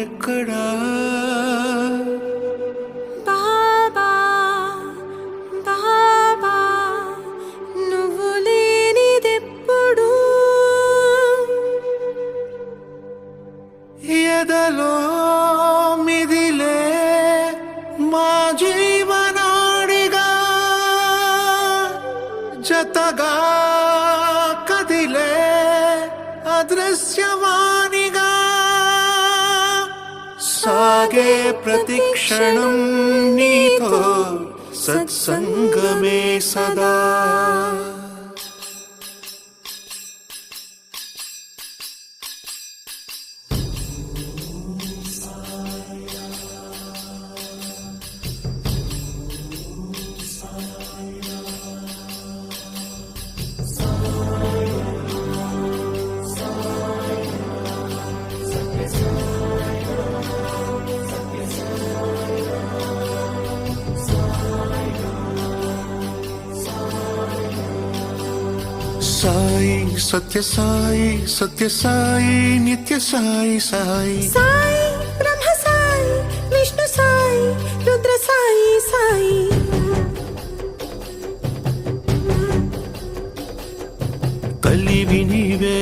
ఎక్కడా బాబా బాబా నువ్వు లేనిదెప్పుడు ఎదలో మిదిలే మా జీవనాడిగా జతగా కదిలే అదృశ్యవాణిగా సాగే ప్రతిక్షణం నీతో సత్సంగమే సదా. సాయి సత్య సాయి సత్య సాయి నిత్య సాయి సాయి సాయి బ్రహ్మ సాయి విష్ణు సాయి రుద్ర సాయి సాయి తల్లివి నీవే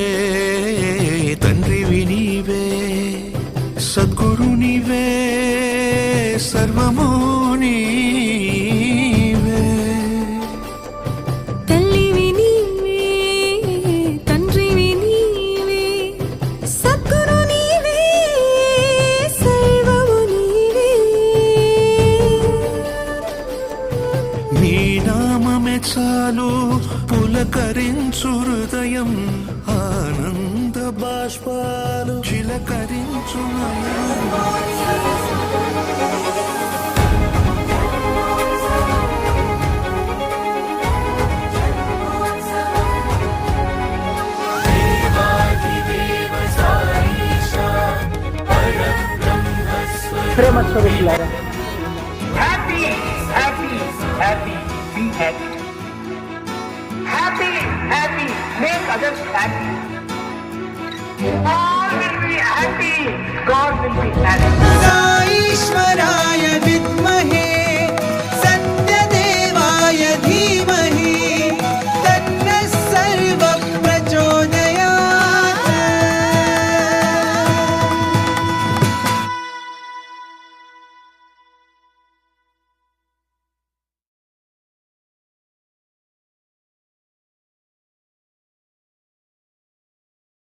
తండ్రివి నీవే సద్గురు నీవే సర్వము నీవే. తల్లివి నీవే తండ్రివి నీవే సద్గురు నీవే సర్వము నీవే. నీ నామమే చాలు పులకరించు హృదయం ఆనంద బాష్పాలు చిలకరించు ప్రేమ స్వరూపులారా, Happy, happy, happy, be happy. Happy, happy, make others happy. All will be happy, God will be happy.